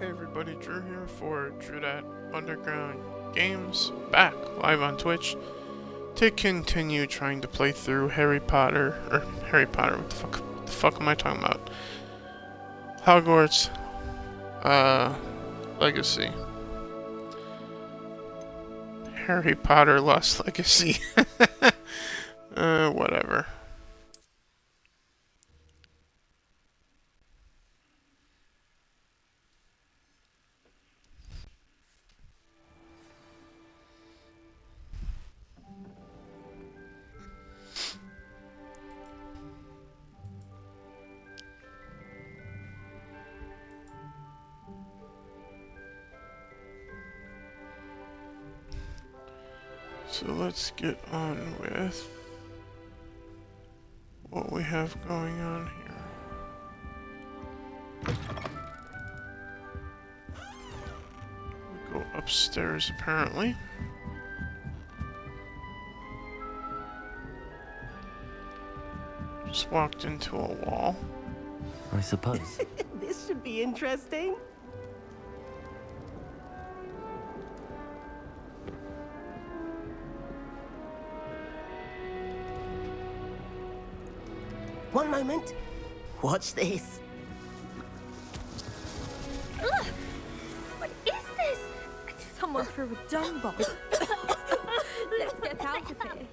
Hey everybody, Drew here for Drew That Underground Games, back live on Twitch to continue trying to play through what the fuck am I talking about? Hogwarts, Legacy. Harry Potter Lost Legacy. Whatever. So let's get on with what we have going on here. We go upstairs apparently. Just walked into a wall. I suppose. This should be interesting. One moment. Watch this. Ugh! What is this? Someone threw a dung bomb. Let's get out of here.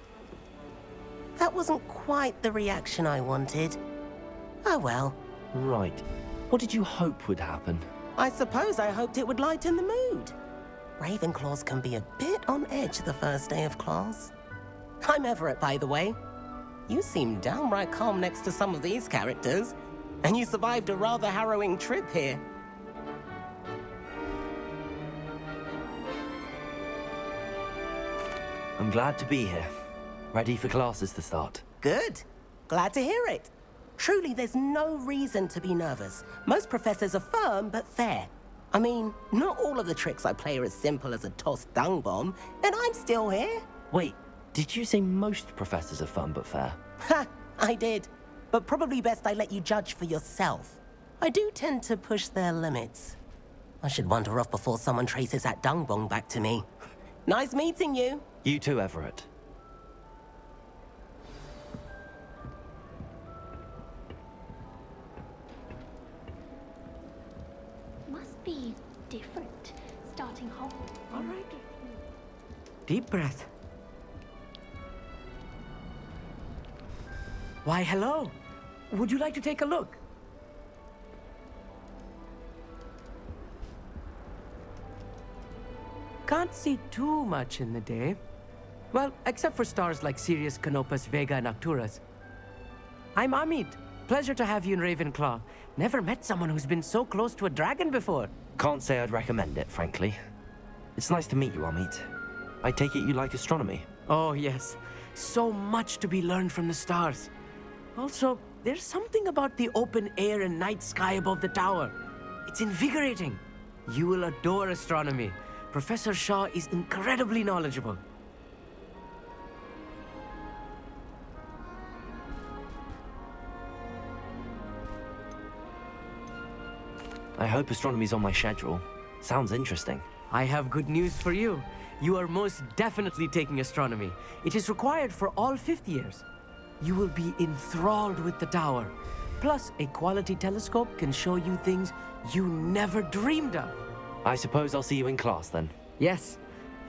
That wasn't quite the reaction I wanted. Oh well. Right. What did you hope would happen? I suppose I hoped it would lighten the mood. Ravenclaws can be a bit on edge the first day of class. I'm Everett, by the way. You seem downright calm next to some of these characters, and you survived a rather harrowing trip here. I'm glad to be here. Ready for classes to start. Good. Glad to hear it. Truly, there's no reason to be nervous. Most professors are firm but fair. I mean, not all of the tricks I play are as simple as a tossed dung bomb, and I'm still here. Wait, did you say most professors are fun but fair? Ha! I did. But probably best I let you judge for yourself. I do tend to push their limits. I should wander off before someone traces that dung bomb back to me. Nice meeting you. You too, Everett. Must be different starting home. All right. Deep breath. Why, hello. Would you like to take a look? Can't see too much in the day. Well, except for stars like Sirius, Canopus, Vega, and Arcturus. I'm Amit. Pleasure to have you in Ravenclaw. Never met someone who's been so close to a dragon before. Can't say I'd recommend it, frankly. It's nice to meet you, Amit. I take it you like astronomy. Oh, yes. So much to be learned from the stars. Also, there's something about the open air and night sky above the tower. It's invigorating. You will adore astronomy. Professor Shaw is incredibly knowledgeable. I hope astronomy's on my schedule. Sounds interesting. I have good news for you. You are most definitely taking astronomy. It is required for all fifth years. You will be enthralled with the tower. Plus, a quality telescope can show you things you never dreamed of. I suppose I'll see you in class then. Yes.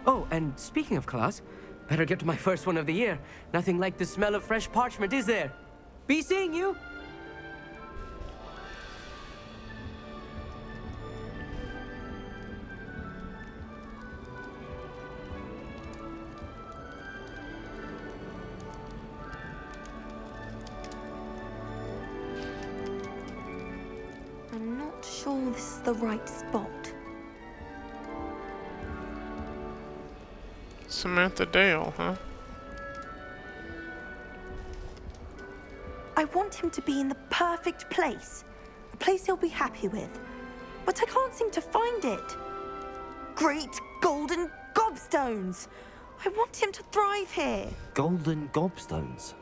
Oh, and speaking of class, better get to my first one of the year. Nothing like the smell of fresh parchment, is there? Be seeing you! I'm not sure this is the right spot. Samantha Dale, huh? I want him to be in the perfect place. A place he'll be happy with. But I can't seem to find it. Great golden gobstones! I want him to thrive here. Golden gobstones.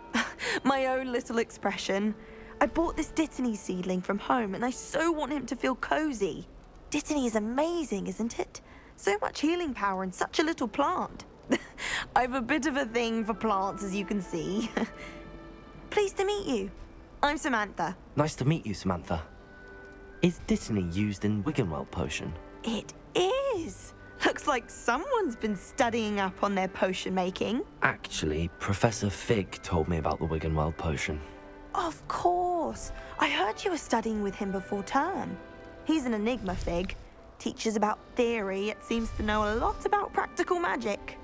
My own little expression. I bought this Dittany seedling from home and I so want him to feel cozy. Dittany is amazing, isn't it? So much healing power in such a little plant. I've a bit of a thing for plants, as you can see. Pleased to meet you. I'm Samantha. Nice to meet you, Samantha. Is Dittany used in Wiggenweld potion? It is. Looks like someone's been studying up on their potion making. Actually, Professor Fig told me about the Wiggenweld potion. Of course. I heard you were studying with him before term. He's an enigma, Fig. Teaches about theory, yet seems to know a lot about practical magic.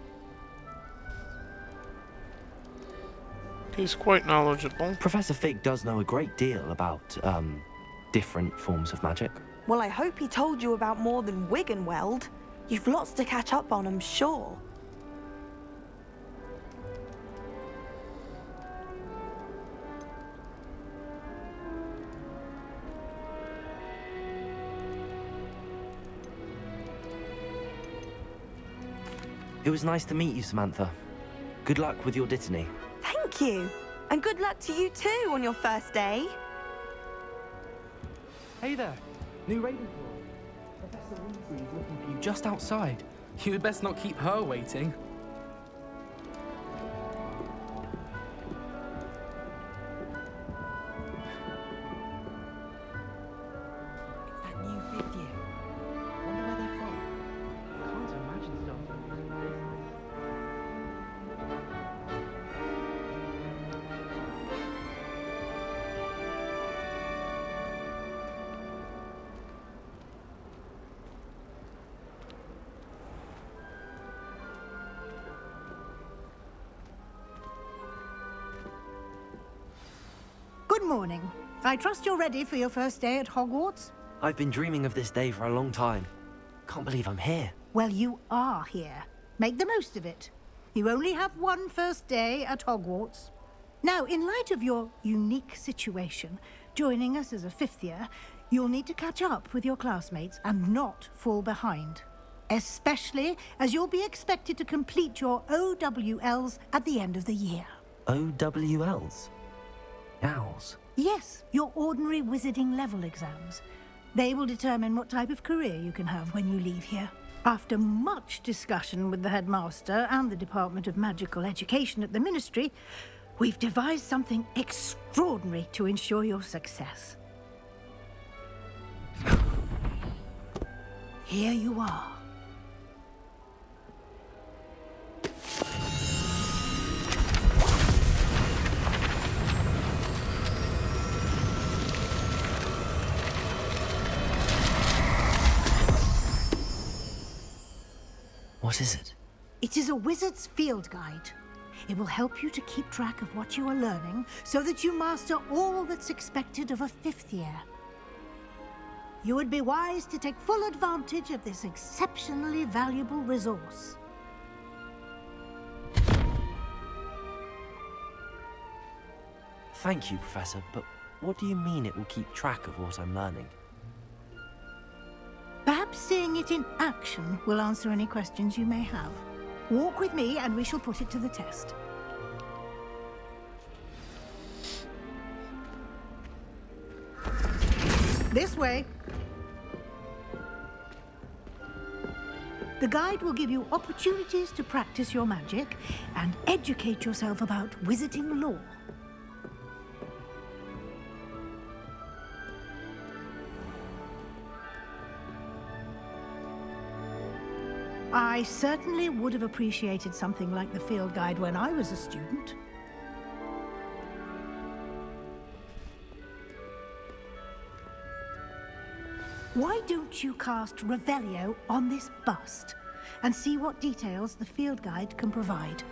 He's quite knowledgeable. Professor Fig does know a great deal about, different forms of magic. Well, I hope he told you about more than Wiggenweld. You've lots to catch up on, I'm sure. It was nice to meet you, Samantha. Good luck with your Dittany. Thank you. And good luck to you too on your first day. Hey there, new Ravenclaw. Professor Weasley is looking for you just outside. You had best not keep her waiting. It's that new fifth year. Wonder where they're from. Can't imagine starting this business. Good morning. I trust you're ready for your first day at Hogwarts? I've been dreaming of this day for a long time. Can't believe I'm here. Well, you are here. Make the most of it. You only have one first day at Hogwarts. Now, in light of your unique situation, joining us as a fifth year, you'll need to catch up with your classmates and not fall behind. Especially as you'll be expected to complete your OWLs at the end of the year. OWLs? Owls? Yes, your ordinary wizarding level exams. They will determine what type of career you can have when you leave here. After much discussion with the headmaster and the Department of Magical Education at the Ministry, we've devised something extraordinary to ensure your success. Here you are. What is it? It is a wizard's field guide. It will help you to keep track of what you are learning so that you master all that's expected of a fifth year. You would be wise to take full advantage of this exceptionally valuable resource. Thank you, Professor, but what do you mean it will keep track of what I'm learning? Perhaps seeing it in action will answer any questions you may have. Walk with me and we shall put it to the test. This way. The guide will give you opportunities to practice your magic and educate yourself about wizarding lore. I certainly would have appreciated something like the field guide when I was a student. Why don't you cast Revelio on this bust and see what details the field guide can provide?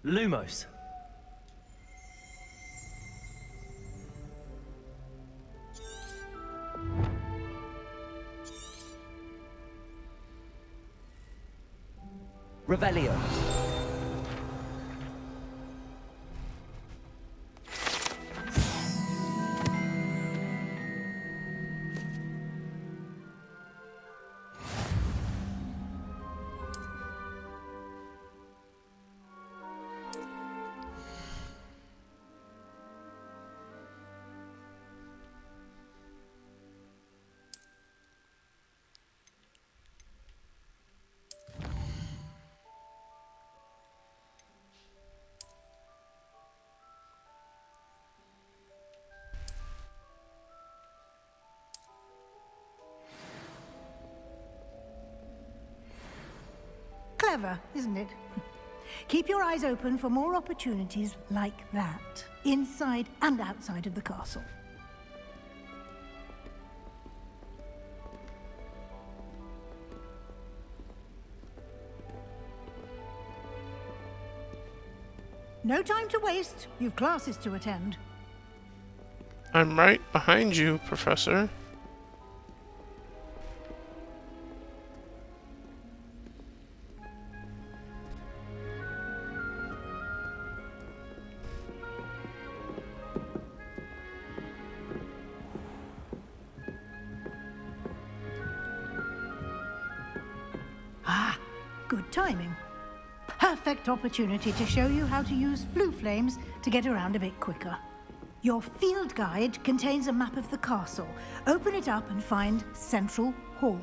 Lumos. Revelio. clever, isn't it? Keep your eyes open for more opportunities like that, inside and outside of the castle. No time to waste. You've classes to attend. I'm right behind you, Professor. Ah, good timing. Perfect opportunity to show you how to use flue flames to get around a bit quicker. Your field guide contains a map of the castle. Open it up and find Central Hall.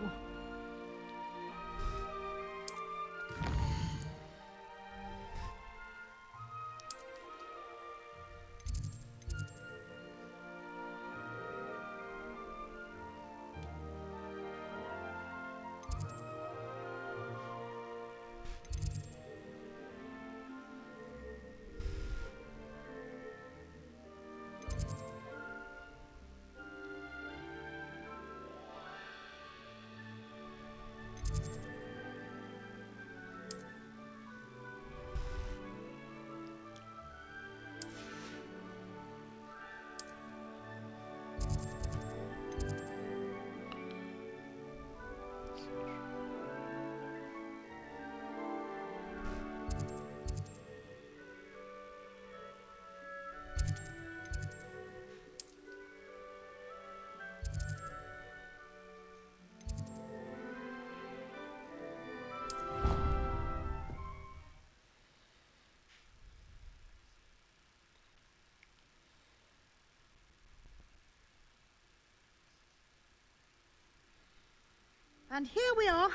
And here we are.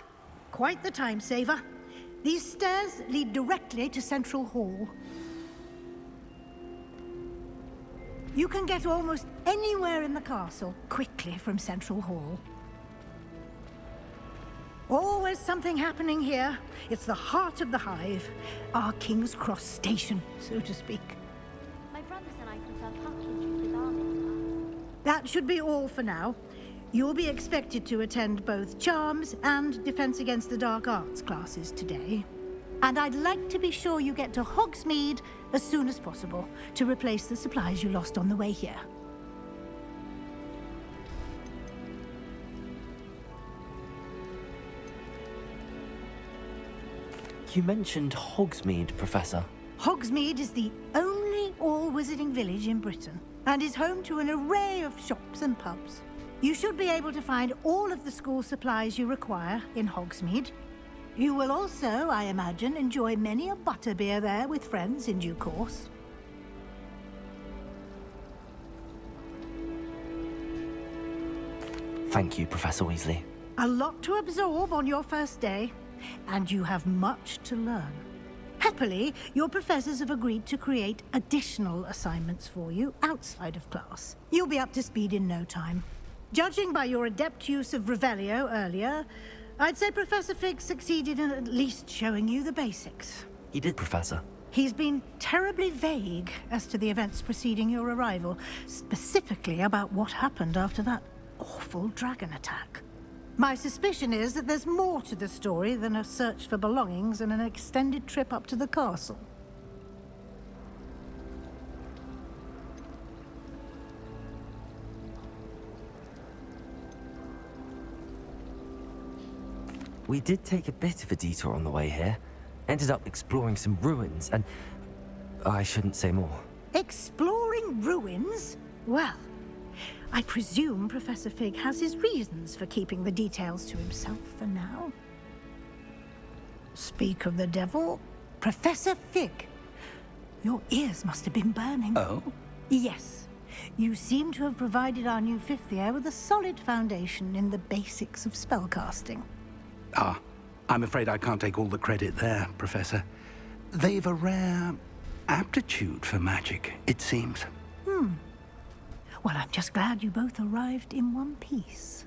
Quite the time saver. These stairs lead directly to Central Hall. You can get almost anywhere in the castle quickly from Central Hall. Always something happening here. It's the heart of the hive. Our King's Cross station, so to speak. My brothers and I prefer pumpkin juice with almonds. That should be all for now. You'll be expected to attend both Charms and Defense Against the Dark Arts classes today. And I'd like to be sure you get to Hogsmeade as soon as possible to replace the supplies you lost on the way here. You mentioned Hogsmeade, Professor. Hogsmeade is the only all-wizarding village in Britain and is home to an array of shops and pubs. You should be able to find all of the school supplies you require in Hogsmeade. You will also, I imagine, enjoy many a butterbeer there with friends in due course. Thank you, Professor Weasley. A lot to absorb on your first day, and you have much to learn. Happily, your professors have agreed to create additional assignments for you outside of class. You'll be up to speed in no time. Judging by your adept use of Revelio earlier, I'd say Professor Fig succeeded in at least showing you the basics. He did, Professor. He's been terribly vague as to the events preceding your arrival, specifically about what happened after that awful dragon attack. My suspicion is that there's more to the story than a search for belongings and an extended trip up to the castle. We did take a bit of a detour on the way here. Ended up exploring some ruins and... I shouldn't say more. Exploring ruins? Well, I presume Professor Fig has his reasons for keeping the details to himself for now. Speak of the devil, Professor Fig. Your ears must have been burning. Oh? Yes. You seem to have provided our new fifth year with a solid foundation in the basics of spellcasting. Ah, I'm afraid I can't take all the credit there, Professor. They've a rare aptitude for magic, it seems. Well, I'm just glad you both arrived in one piece.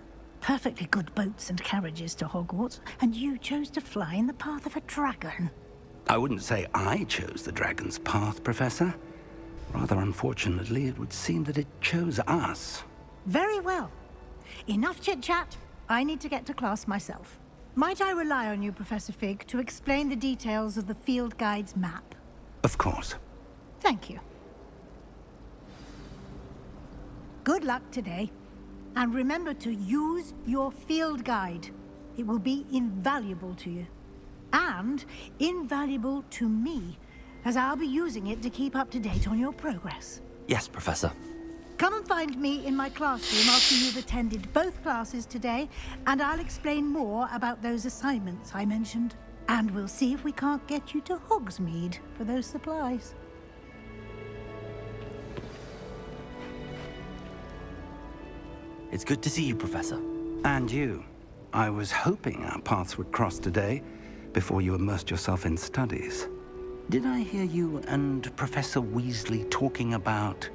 perfectly good boats and carriages to Hogwarts, and you chose to fly in the path of a dragon. I wouldn't say I chose the dragon's path, Professor. Rather unfortunately, it would seem that it chose us. Very well. Enough chit-chat. I need to get to class myself. Might I rely on you, Professor Fig, to explain the details of the field guide's map? Of course. Thank you. Good luck today. And remember to use your field guide. It will be invaluable to you. And invaluable to me, as I'll be using it to keep up to date on your progress. Yes, Professor. Come and find me in my classroom after you've attended both classes today, and I'll explain more about those assignments I mentioned. And we'll see if we can't get you to Hogsmeade for those supplies. It's good to see you, Professor. And you. I was hoping our paths would cross today, before you immersed yourself in studies. Did I hear you and Professor Weasley talking about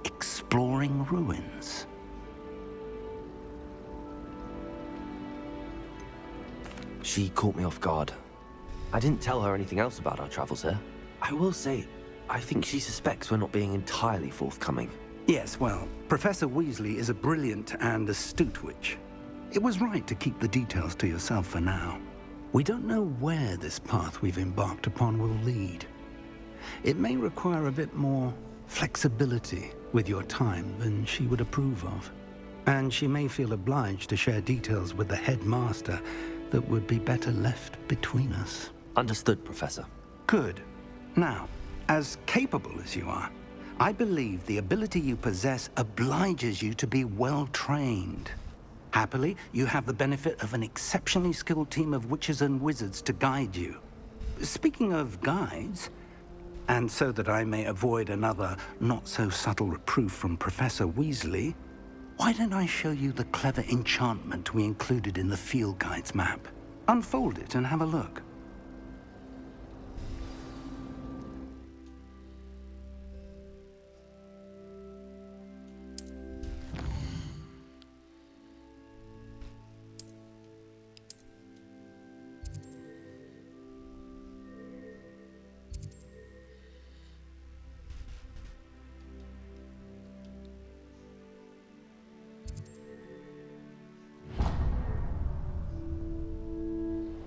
exploring ruins? She caught me off guard. I didn't tell her anything else about our travels here. I will say, I think she suspects we're not being entirely forthcoming. Yes, well, Professor Weasley is a brilliant and astute witch. It was right to keep the details to yourself for now. We don't know where this path we've embarked upon will lead. It may require a bit more flexibility with your time than she would approve of. And she may feel obliged to share details with the headmaster that would be better left between us. Understood, Professor. Good. Now, as capable as you are, I believe the ability you possess obliges you to be well trained. Happily, you have the benefit of an exceptionally skilled team of witches and wizards to guide you. Speaking of guides, and so that I may avoid another not-so-subtle reproof from Professor Weasley, why don't I show you the clever enchantment we included in the field guide's map? Unfold it and have a look.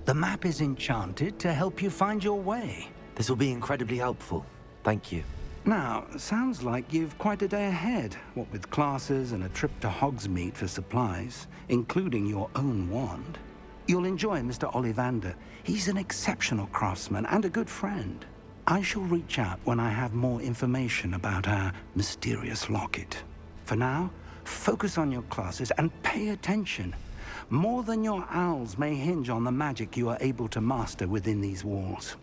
The map is enchanted to help you find your way. This will be incredibly helpful. Thank you. Now, sounds like you've quite a day ahead, what with classes and a trip to Hogsmeade for supplies, including your own wand. You'll enjoy Mr. Ollivander. He's an exceptional craftsman and a good friend. I shall reach out when I have more information about our mysterious locket. For now, focus on your classes and pay attention. More than your owls may hinge on the magic you are able to master within these walls.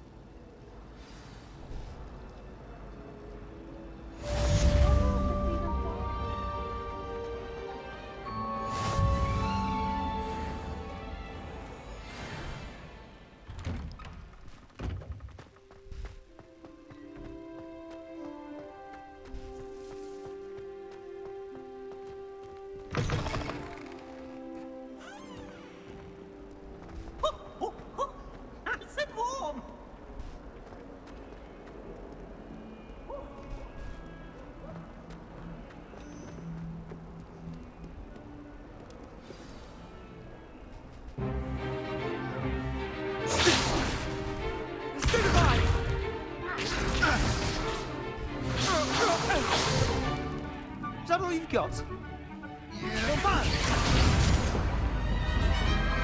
Is that all you've got?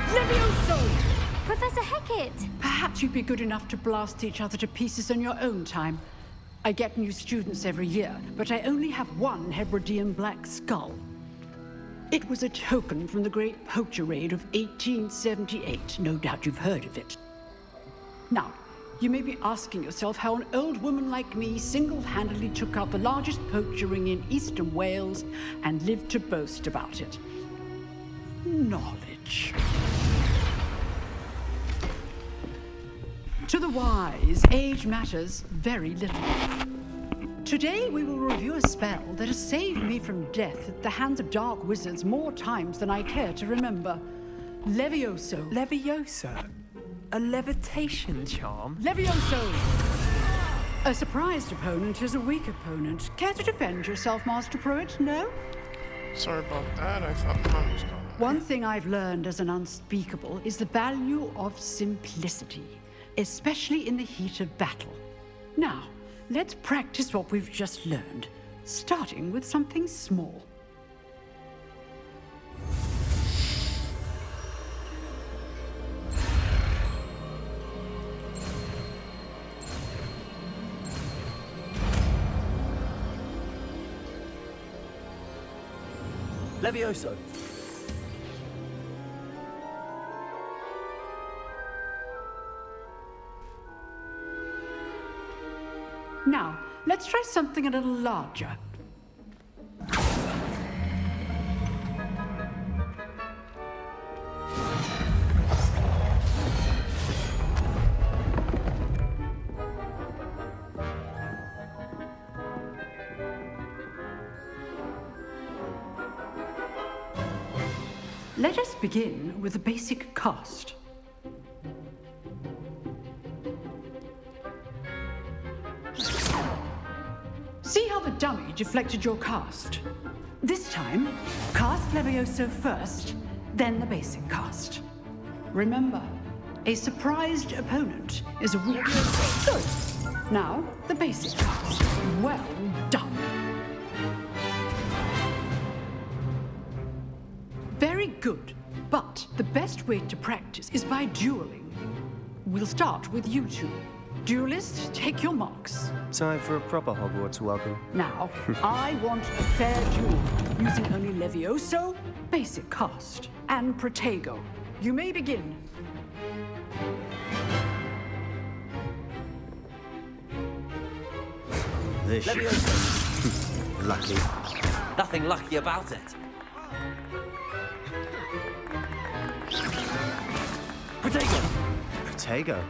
Levioso! Professor Hecat! Perhaps you'd be good enough to blast each other to pieces on your own time. I get new students every year, but I only have one Hebridean black skull. It was a token from the Great Poacher Raid of 1878. No doubt you've heard of it. Now, you may be asking yourself how an old woman like me single-handedly took out the largest poacher ring in eastern Wales and lived to boast about it. Knowledge. To the wise, age matters very little. Today we will review a spell that has saved me from death at the hands of dark wizards more times than I care to remember. Levioso. Levioso? A levitation charm? Levioso! A surprised opponent is a weak opponent. Care to defend yourself, Master Pruitt? No? Sorry about that. I thought Mom was going. One thing I've learned as an unspeakable is the value of simplicity, especially in the heat of battle. Now, let's practice what we've just learned, starting with something small. Levioso. Now, let's try something a little larger. Let us begin with a basic cast. See how the dummy deflected your cast? This time, cast Levioso first, then the basic cast. Remember, a surprised opponent is a weak. Good. Now, the basic cast. Well done. Very good, but the best way to practice is by dueling. We'll start with you two. Duelists, take your marks. Time for a proper Hogwarts welcome. Now, I want a fair duel, using only Levioso, basic cast, and Protego. You may begin. This Levioso. lucky. Nothing lucky about it. Protego. Protego.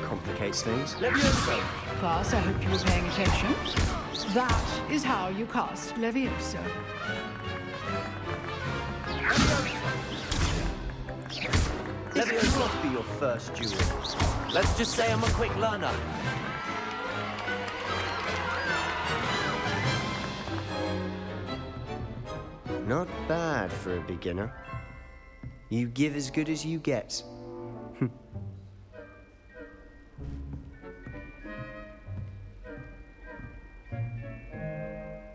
Complicates things. Levioso. Class, I hope you were paying attention. That is how you cast Levioso. This must be your first duel. Let's just say I'm a quick learner. Not bad for a beginner. You give as good as you get.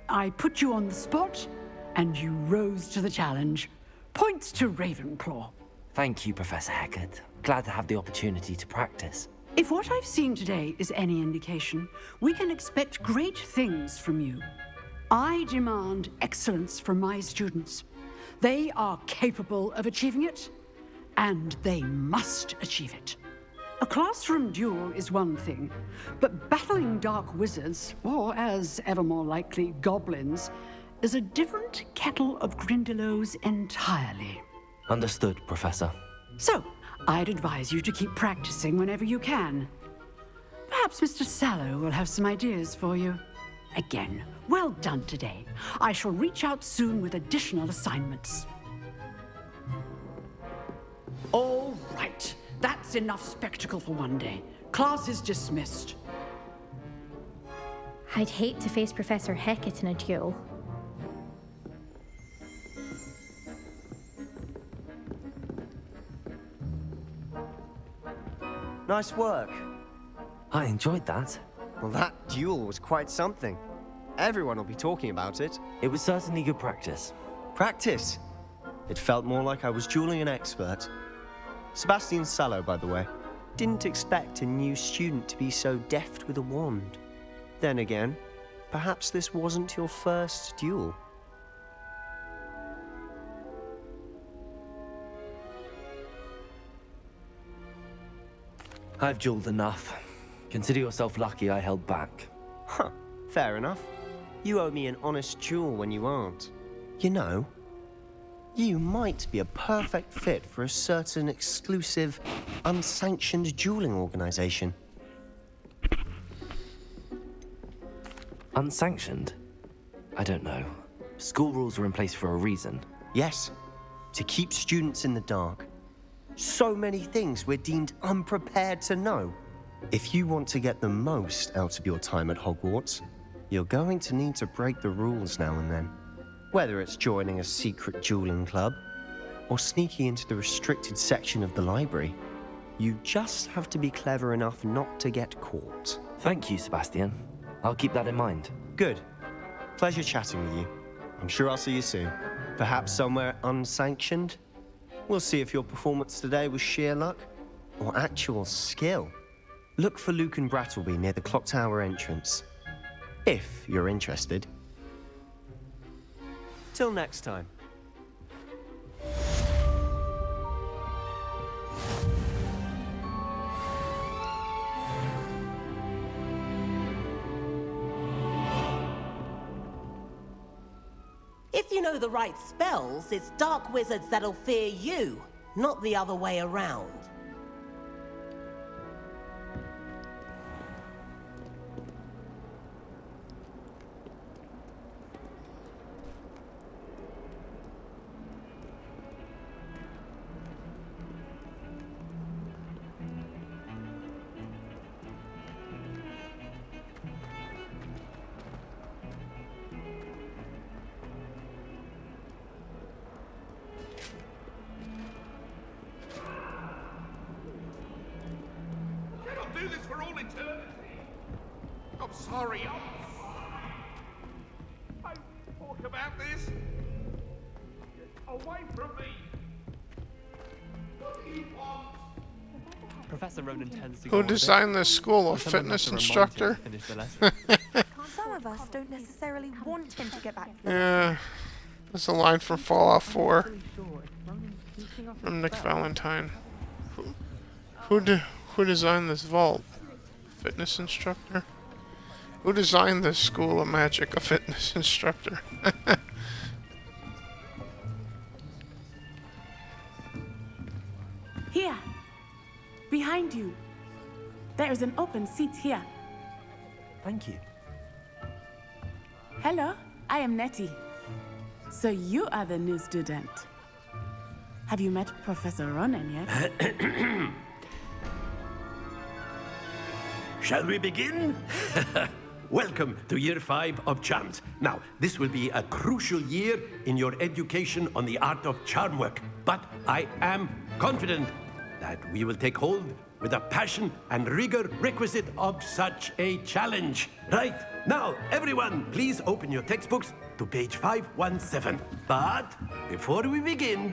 I put you on the spot, and you rose to the challenge. Points to Ravenclaw. Thank you, Professor Hecat. Glad to have the opportunity to practice. If what I've seen today is any indication, we can expect great things from you. I demand excellence from my students. They are capable of achieving it, and they must achieve it. A classroom duel is one thing, but battling dark wizards, or as ever more likely, goblins, is a different kettle of Grindylows entirely. Understood, Professor. So, I'd advise you to keep practicing whenever you can. Perhaps Mr. Sallow will have some ideas for you. Again, well done today. I shall reach out soon with additional assignments. All right. That's enough spectacle for one day. Class is dismissed. I'd hate to face Professor Hecat in a duel. Nice work. I enjoyed that. Well, that duel was quite something. Everyone will be talking about it. It was certainly good practice. Practice? It felt more like I was dueling an expert. Sebastian Sallow, by the way. Didn't expect a new student to be so deft with a wand. Then again, perhaps this wasn't your first duel. I've dueled enough. Consider yourself lucky I held back. Huh, fair enough. You owe me an honest duel when you aren't. You know, you might be a perfect fit for a certain exclusive, unsanctioned dueling organization. Unsanctioned? I don't know. School rules are in place for a reason. Yes, to keep students in the dark. So many things we're deemed unprepared to know. If you want to get the most out of your time at Hogwarts, you're going to need to break the rules now and then. Whether it's joining a secret dueling club, or sneaking into the restricted section of the library, you just have to be clever enough not to get caught. Thank you, Sebastian. I'll keep that in mind. Good. Pleasure chatting with you. I'm sure I'll see you soon. Perhaps somewhere unsanctioned? We'll see if your performance today was sheer luck or actual skill. Look for Luke and Brattleby near the Clock Tower entrance, if you're interested. Till next time. If you know the right spells, it's dark wizards that'll fear you, not the other way around. Do this for all eternity. I'm sorry. I talk about this. Away from me. What do you want? Professor Ronan tends to Who designed this school? A fitness instructor? Some of us don't necessarily want him to get back to Yeah, that's a line from Fallout 4 from Nick Valentine. Who designed this vault? Fitness instructor? Who designed this school of magic? A fitness instructor. Here, behind you. There is an open seat here. Thank you. Hello, I am Nettie. So you are the new student. Have you met Professor Ronan yet? Shall we begin? Welcome to Year 5 of Charms. Now, this will be a crucial year in your education on the art of charm work. But I am confident that we will take hold with the passion and rigor requisite of such a challenge. Right, now, everyone, please open your textbooks to page 517. But before we begin,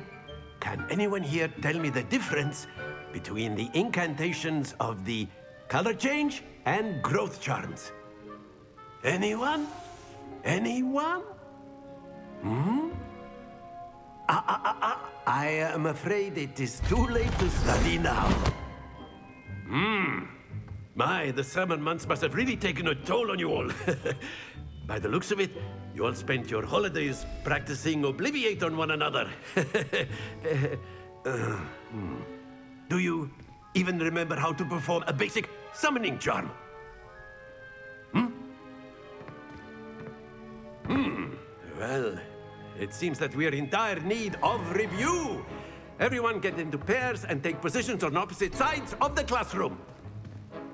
can anyone here tell me the difference between the incantations of the color change and growth charms? Anyone? Anyone? I am afraid it is too late to study now. My, the summer months must have really taken a toll on you all. By the looks of it, you all spent your holidays practicing Obliviate on one another. Do you even remember how to perform a basic summoning charm? Well, it seems that we are in dire need of review. Everyone get into pairs and take positions on opposite sides of the classroom.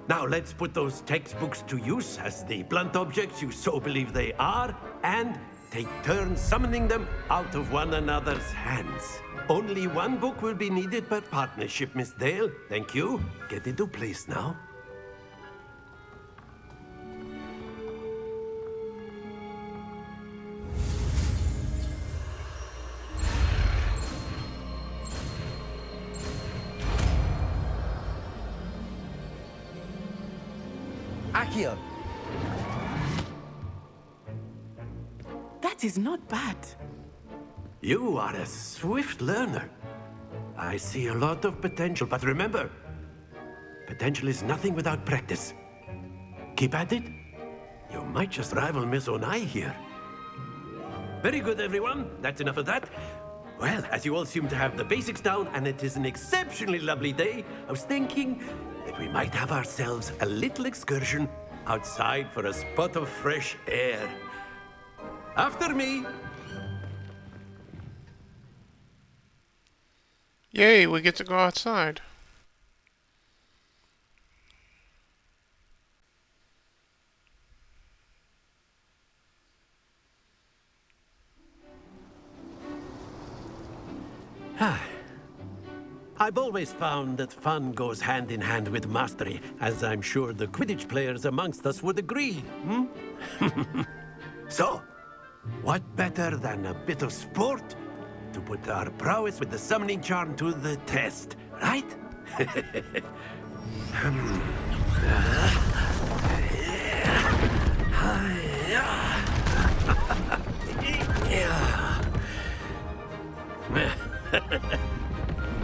Now let's put those textbooks to use as the blunt objects you so believe they are, and take turns summoning them out of one another's hands. Only one book will be needed per partnership, Miss Dale. Thank you. Get into place now. Accio. That is not bad. You are a swift learner. I see a lot of potential, but remember, potential is nothing without practice. Keep at it. You might just rival Miss Onai here. Very good, everyone. That's enough of that. Well, as you all seem to have the basics down, and it is an exceptionally lovely day, I was thinking that we might have ourselves a little excursion outside for a spot of fresh air. After me. Yay, we get to go outside. I've always found that fun goes hand in hand with mastery, as I'm sure the Quidditch players amongst us would agree. So, what better than a bit of sport to put our prowess with the summoning charm to the test, right?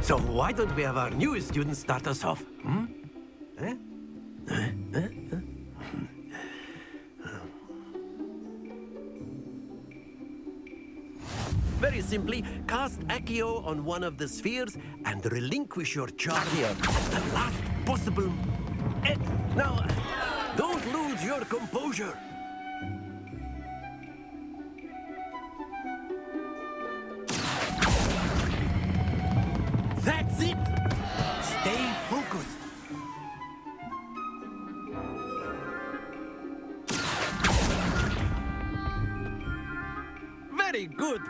So why don't we have our newest student start us off? Very simply, cast Accio on one of the spheres and relinquish your charm at the last possible... Now, don't lose your composure. That's it! Stay focused. Very good.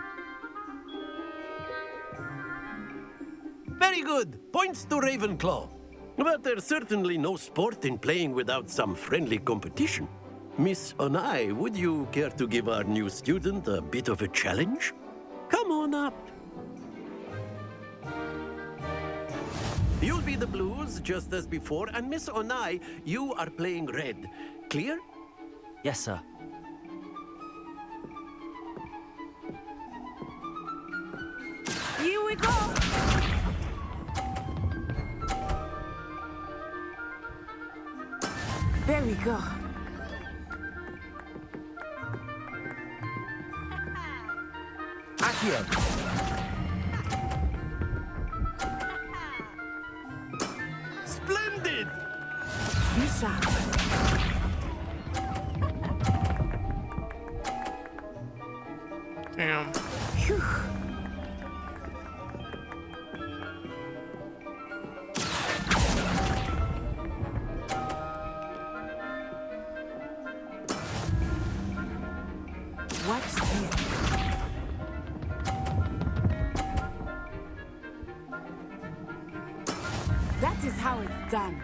Very good. Points to Ravenclaw. But there's certainly no sport in playing without some friendly competition. Miss Onai, would you care to give our new student a bit of a challenge? Come on up. You'll be the blues, just as before, and Miss Onai, you are playing red. Clear? Yes, sir. Here we go! There we go. Accio! Splendid! Misha! Damn. Phew. Watch this. That is how it's done.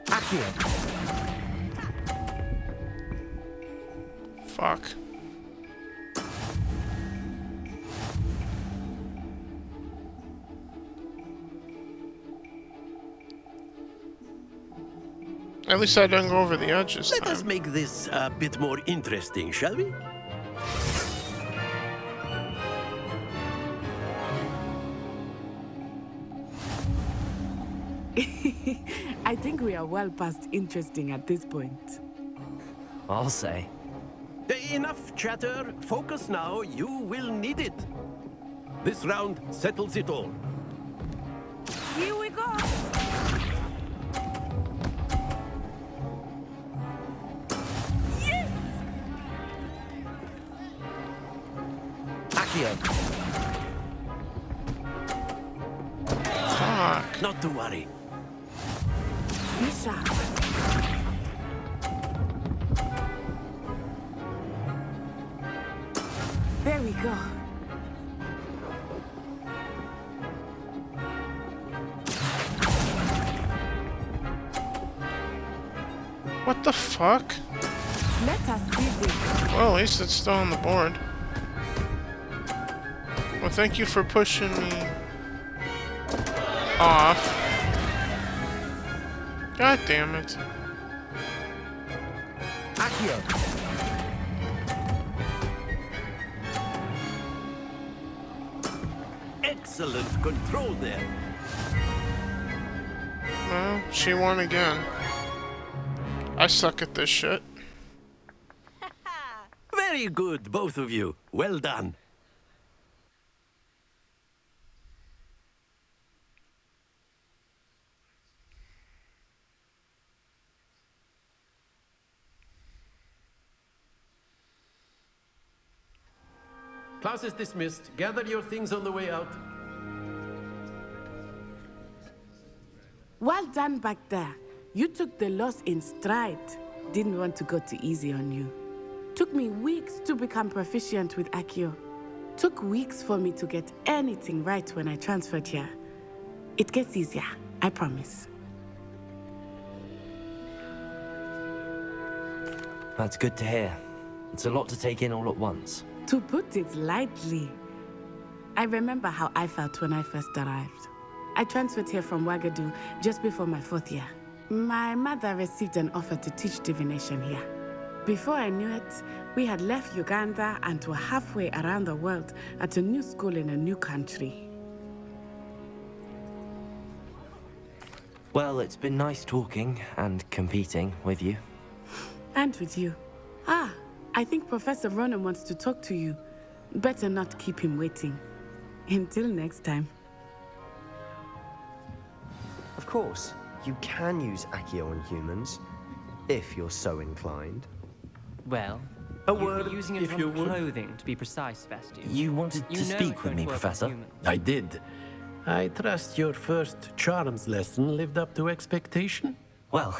Accio! Fuck. At least I didn't go over the edge this Let time. us make this a bit more interesting, shall we? I think we are well past interesting at this point. I'll say. Enough chatter. Focus now. You will need it. This round settles it all. Here we go! Yes! Accio! Fuck. Not to worry. Misha! There we go. What the fuck? Let us see this. Well, at least it's still on the board. Well, thank you for pushing me off. God damn it. Accio! Excellent control there. Well, she won again. I suck at this shit. Very good, both of you. Well done. class is dismissed. Gather your things on the way out. Well done back there. You took the loss in stride. Didn't want to go too easy on you. Took me weeks to become proficient with Accio. Took weeks for me to get anything right when I transferred here. It gets easier, I promise. That's good to hear. It's a lot to take in all at once. To put it lightly, I remember how I felt when I first arrived. I transferred here from Wagadu just before my 4th year. My mother received an offer to teach divination here. Before I knew it, we had left Uganda and were halfway around the world at a new school in a new country. Well, it's been nice talking and competing with you. And with you. Ah, I think Professor Ronan wants to talk to you. Better not keep him waiting. Until next time. Of course, you can use Accio on humans, if you're so inclined. Well, A you'd word, be using it if on you would. clothing, to be precise, Sebastian. You wanted to know speak it with me, won't work Professor? on humans. I did. I trust your first charms lesson lived up to expectation? Well,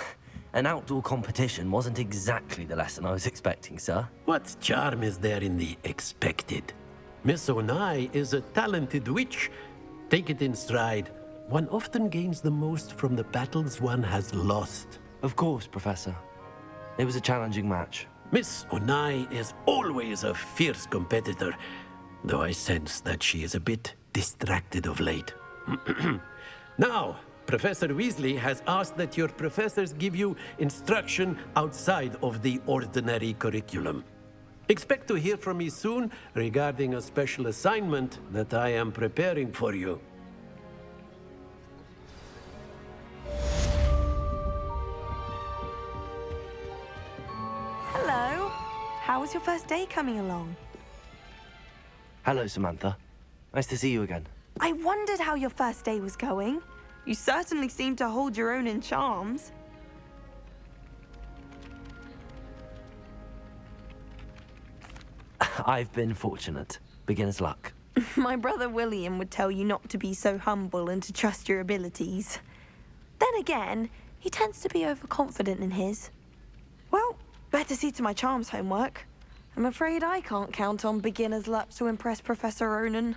an outdoor competition wasn't exactly the lesson I was expecting, sir. What charm is there in the expected? Miss Onai is a talented witch. Take it in stride. One often gains the most from the battles one has lost. Of course, Professor. It was a challenging match. Miss Onai is always a fierce competitor, though I sense that she is a bit distracted of late. Now, Professor Weasley has asked that your professors give you instruction outside of the ordinary curriculum. Expect to hear from me soon regarding a special assignment that I am preparing for you. Hello. How was your first day coming along? Hello, Samantha. Nice to see you again. I wondered how your first day was going. You certainly seem to hold your own in charms. I've been fortunate. Beginner's luck. My brother William would tell you not to be so humble and to trust your abilities. Then again, he tends to be overconfident in his. Well, better see to my charms homework. I'm afraid I can't count on beginner's luck to impress Professor Ronan.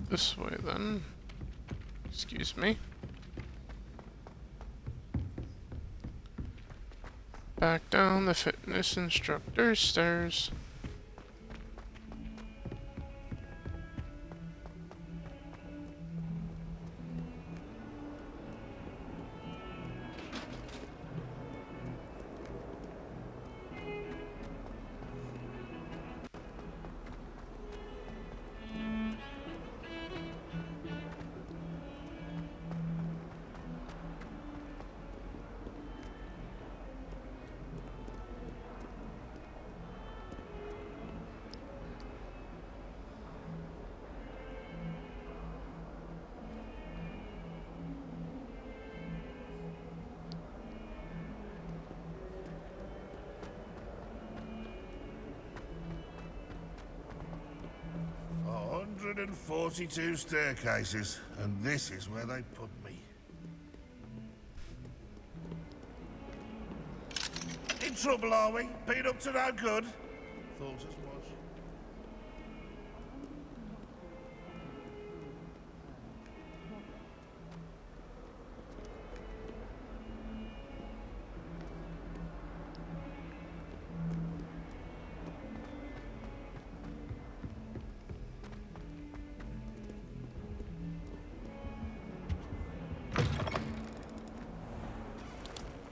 This way then. Excuse me. Back down the fitness instructor's stairs. Oh, 142 staircases, and this is where they put me. In trouble, are we? Been up to no good? Thought as much.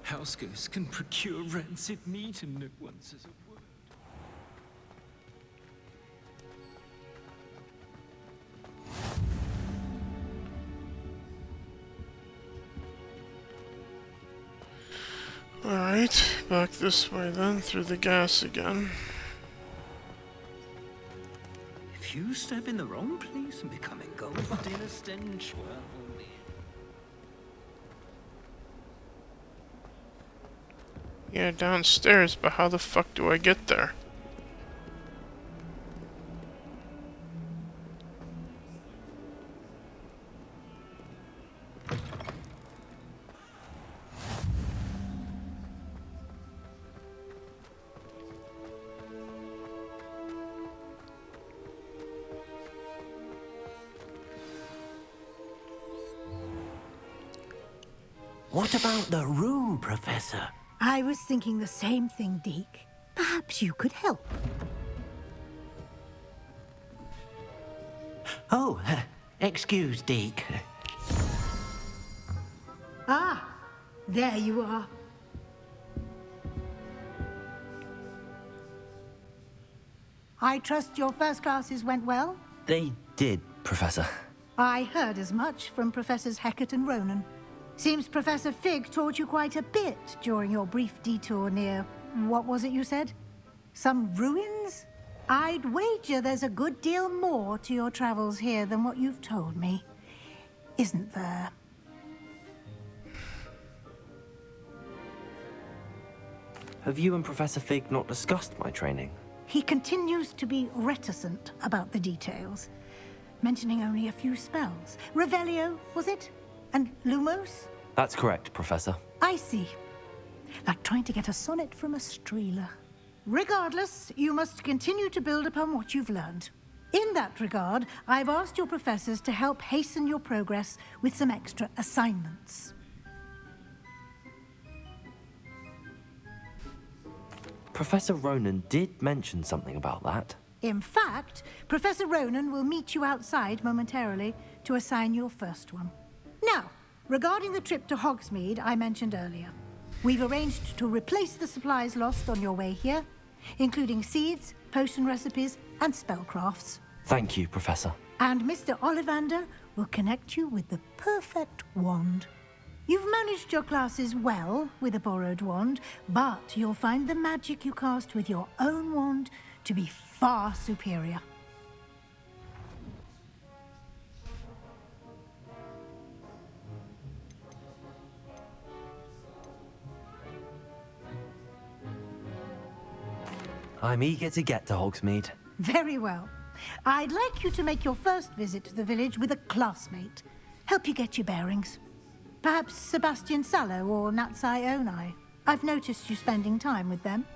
House ghosts can procure rancid meat and no one says a word. Alright. Alright, back this way then, through the gas again. If you step in the wrong place and become engulfed in a stench, well, Yeah, downstairs, but how the fuck do I get there? What about the room, Professor? I was thinking the same thing, Deke. Perhaps you could help. Oh, excuse, Deke. Ah, there you are. I trust your first classes went well? They did, Professor. I heard as much from Professors Hecat and Ronan. Seems Professor Fig taught you quite a bit during your brief detour near... what was it you said? Some ruins? I'd wager there's a good deal more to your travels here than what you've told me. Isn't there? Have you and Professor Fig not discussed my training? He continues to be reticent about the details, mentioning only a few spells. Revelio, was it? And Lumos? That's correct, Professor. I see. Like trying to get a sonnet from a streeler. Regardless, you must continue to build upon what you've learned. In that regard, I've asked your professors to help hasten your progress with some extra assignments. Professor Ronan did mention something about that. In fact, Professor Ronan will meet you outside momentarily to assign your first one. Now, regarding the trip to Hogsmeade I mentioned earlier, we've arranged to replace the supplies lost on your way here, including seeds, potion recipes, and spellcrafts. Thank you, Professor. And Mr. Ollivander will connect you with the perfect wand. You've managed your classes well with a borrowed wand, but you'll find the magic you cast with your own wand to be far superior. I'm eager to get to Hogsmeade. Very well. I'd like you to make your first visit to the village with a classmate. Help you get your bearings. Perhaps Sebastian Sallow or Natsai Onai. I've noticed you spending time with them.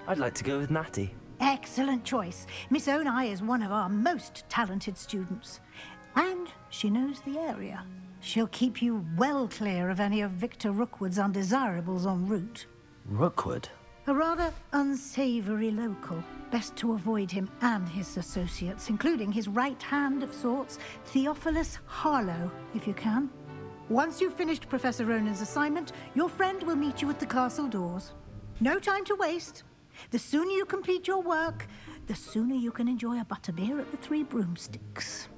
I'd like to go with Natty. Excellent choice. Miss Onai is one of our most talented students. And she knows the area. She'll keep you well clear of any of Victor Rookwood's undesirables en route. Rookwood? A rather unsavory local. Best to avoid him and his associates, including his right hand of sorts, Theophilus Harlow, if you can. Once you've finished Professor Ronan's assignment, your friend will meet you at the castle doors. No time to waste. The sooner you complete your work, the sooner you can enjoy a butterbeer at the Three Broomsticks.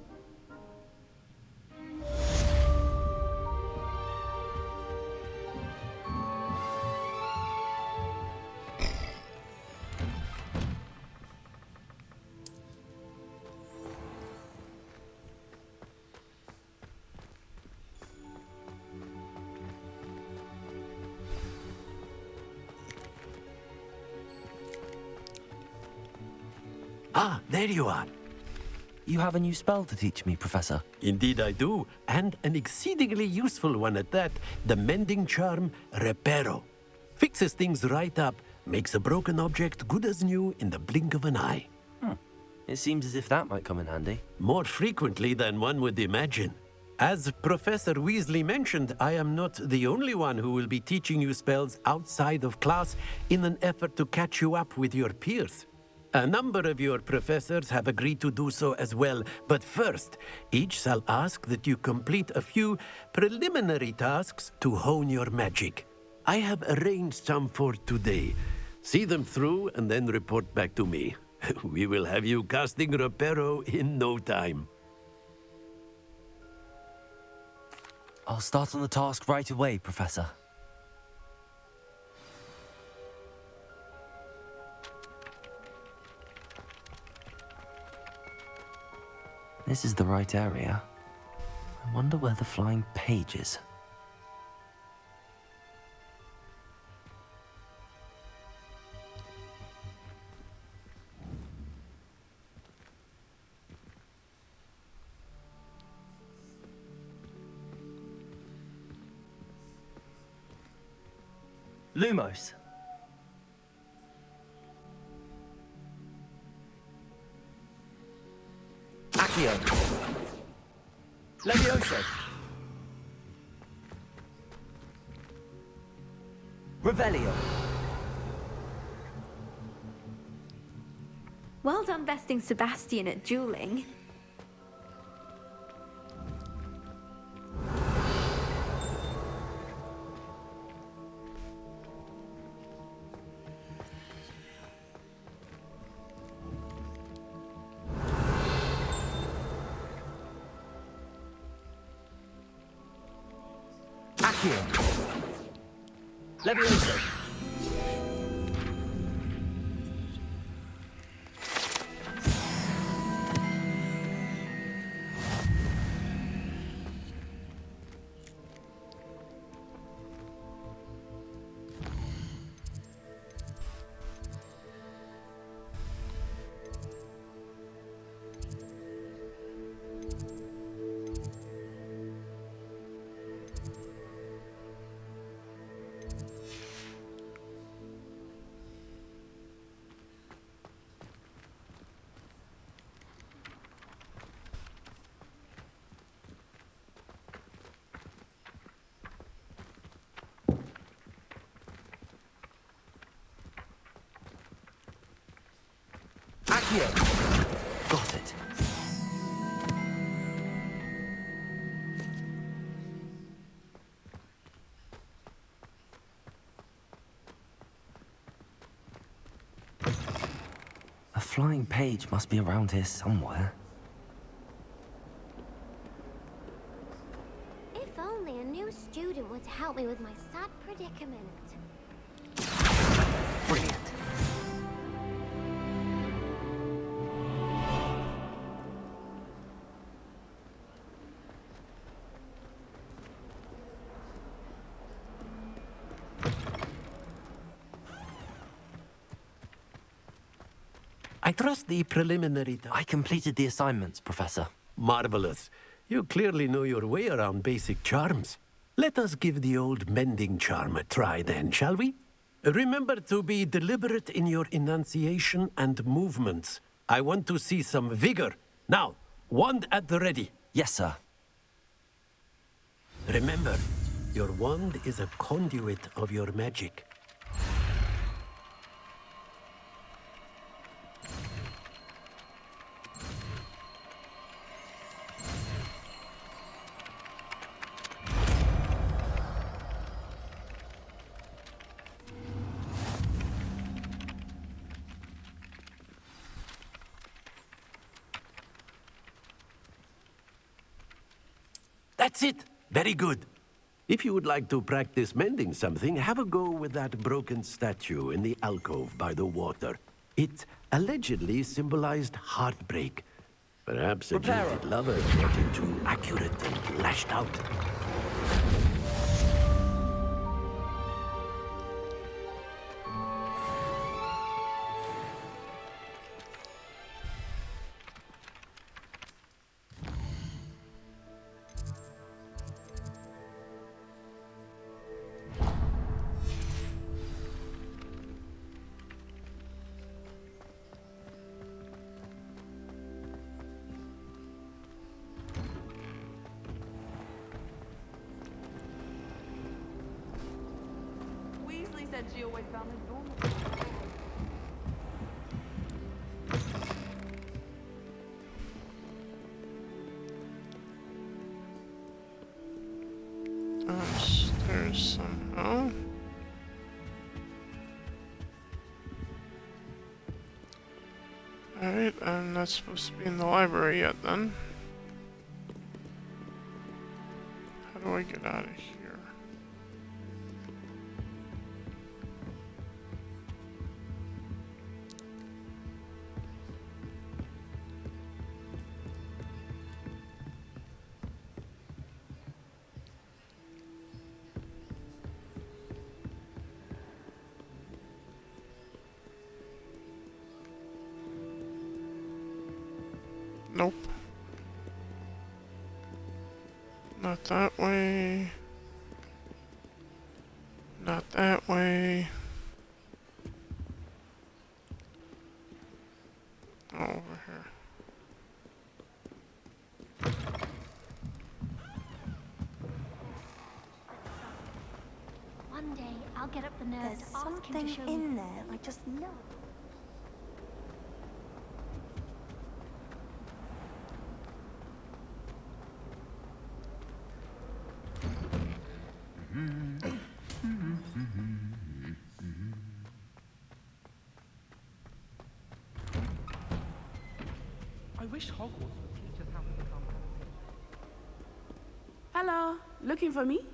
Ah, there you are. You have a new spell to teach me, Professor. Indeed I do, and an exceedingly useful one at that. The mending charm, Reparo. Fixes things right up, makes a broken object good as new in the blink of an eye. It seems as if that might come in handy. More frequently than one would imagine. As Professor Weasley mentioned, I am not the only one who will be teaching you spells outside of class in an effort to catch you up with your peers. A number of your professors have agreed to do so as well, but first, each shall ask that you complete a few preliminary tasks to hone your magic. I have arranged some for today. See them through and then report back to me. We will have you casting Reparo in no time. I'll start on the task right away, Professor. This is the right area. I wonder where the flying page is. Lumos. Accio. Levioso. Revelio. Well done besting Sebastian at dueling. Accio. Levioso. Accio. Got it. A flying page must be around here somewhere. If only a new student would help me with my sad predicament. Brilliant. I trust the preliminary... I completed the assignments, Professor. Marvelous. You clearly know your way around basic charms. Let us give the old mending charm a try then, shall we? Remember to be deliberate in your enunciation and movements. I want to see some vigor. Now, wand at the ready. Yes, sir. Remember, your wand is a conduit of your magic. That's it. Very good. If you would like to practice mending something, have a go with that broken statue in the alcove by the water. It allegedly symbolized heartbreak. Perhaps a jilted lover getting too accurate and lashed out. Weasley said she always found him normal. downstairs somehow. Alright, I'm not supposed to be in the library yet then. How do I get out of here? Nope. Not that way. Not that way. Oh, over here. One day, I'll get up the nerve There's to ask him something to show me. in there, I just know. I wish Hogwarts would teach us how to become happy. Hello, looking for me?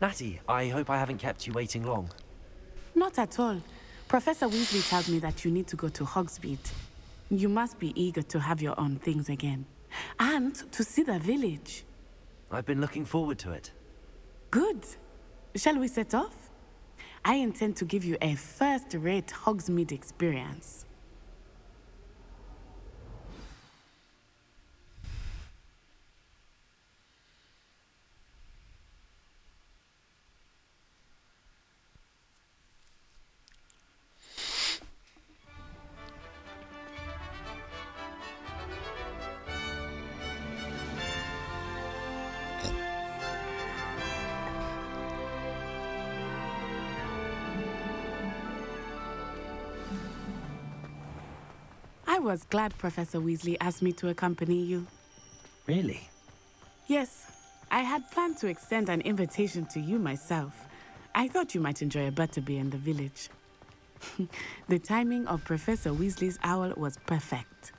Natty, I hope I haven't kept you waiting long. Not at all. Professor Weasley tells me that you need to go to Hogsmeade. You must be eager to have your own things again. And to see the village. I've been looking forward to it. Good. Shall we set off? I intend to give you a first-rate Hogsmeade experience. I was glad Professor Weasley asked me to accompany you. Really? Yes, I had planned to extend an invitation to you myself. I thought you might enjoy a butterbeer in the village. The timing of Professor Weasley's owl was perfect.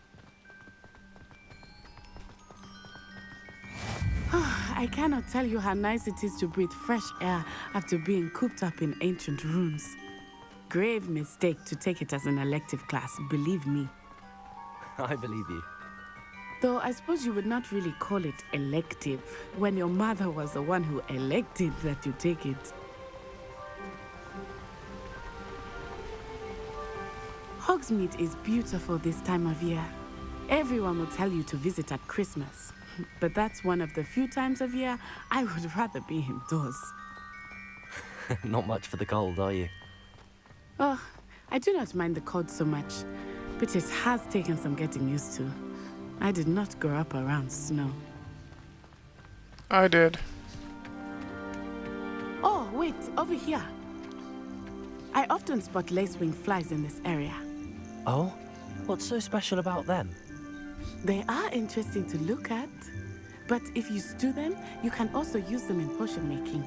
I cannot tell you how nice it is to breathe fresh air after being cooped up in ancient ruins. Grave mistake to take it as an elective class, believe me. I believe you. Though I suppose you would not really call it elective when your mother was the one who elected that you take it. Hogsmeade is beautiful this time of year. Everyone will tell you to visit at Christmas, but that's one of the few times of year I would rather be indoors. Not much for the cold, are you? Oh, I do not mind the cold so much, but it has taken some getting used to. I did not grow up around snow. I did. Oh, wait, over here. I often spot lacewing flies in this area. Oh? What's so special about them? They are interesting to look at, but if you stew them, you can also use them in potion making.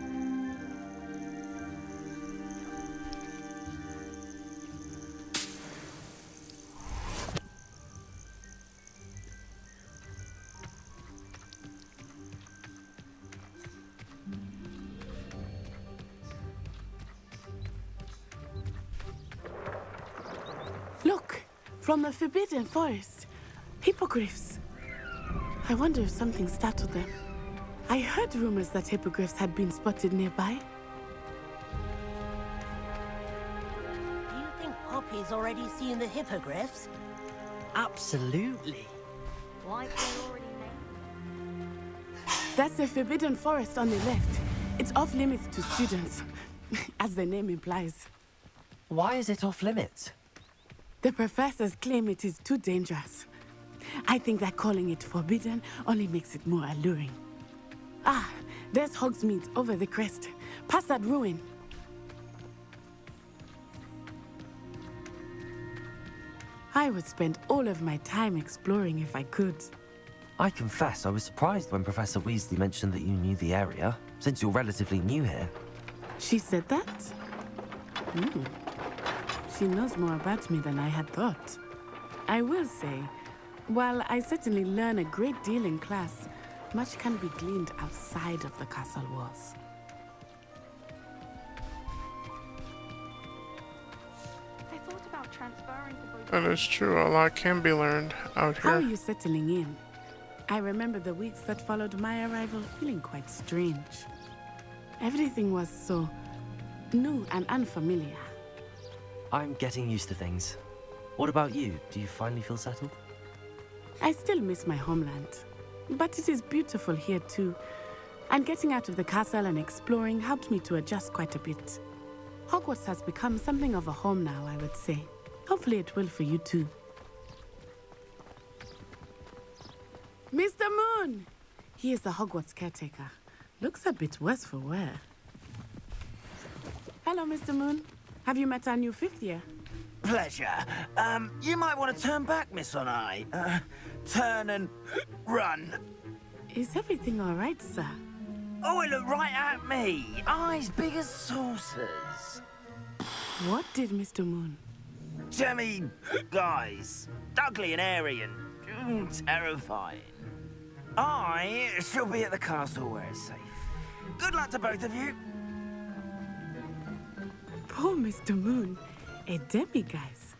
Look, from the Forbidden Forest. Hippogriffs. I wonder if something startled them. I heard rumors that hippogriffs had been spotted nearby. Do you think Poppy's already seen the hippogriffs? Absolutely. Like they already know. That's the Forbidden Forest on the left. It's off limits to students, as the name implies. Why is it off limits? The professors claim it is too dangerous. I think that calling it forbidden only makes it more alluring. Ah, there's Hogsmeade over the crest. Past that ruin. I would spend all of my time exploring if I could. I confess I was surprised when Professor Weasley mentioned that you knew the area, since you're relatively new here. She said that? She knows more about me than I had thought. I will say, while I certainly learn a great deal in class, much can be gleaned outside of the castle walls. I thought about transferring to both. That is true, a lot can be learned out How are here. you settling in? I remember the weeks that followed my arrival feeling quite strange. Everything was so new and unfamiliar. I'm getting used to things. What about you? Do you finally feel settled? I still miss my homeland, but it is beautiful here too. And getting out of the castle and exploring helped me to adjust quite a bit. Hogwarts has become something of a home now, I would say. Hopefully it will for you too. Mr. Moon! He is the Hogwarts caretaker. Looks a bit worse for wear. Hello, Mr. Moon. Have you met our new fifth year? Pleasure. You might want to turn back, Miss Onai. Turn and run. Is everything all right, sir? Oh, it looked right at me. Eyes big as saucers. What did Mr. Moon? Jemmy, guys. Ugly and airy and terrifying. I shall be at the castle where it's safe. Good luck to both of you. Poor Mr. Moon. A demiguise.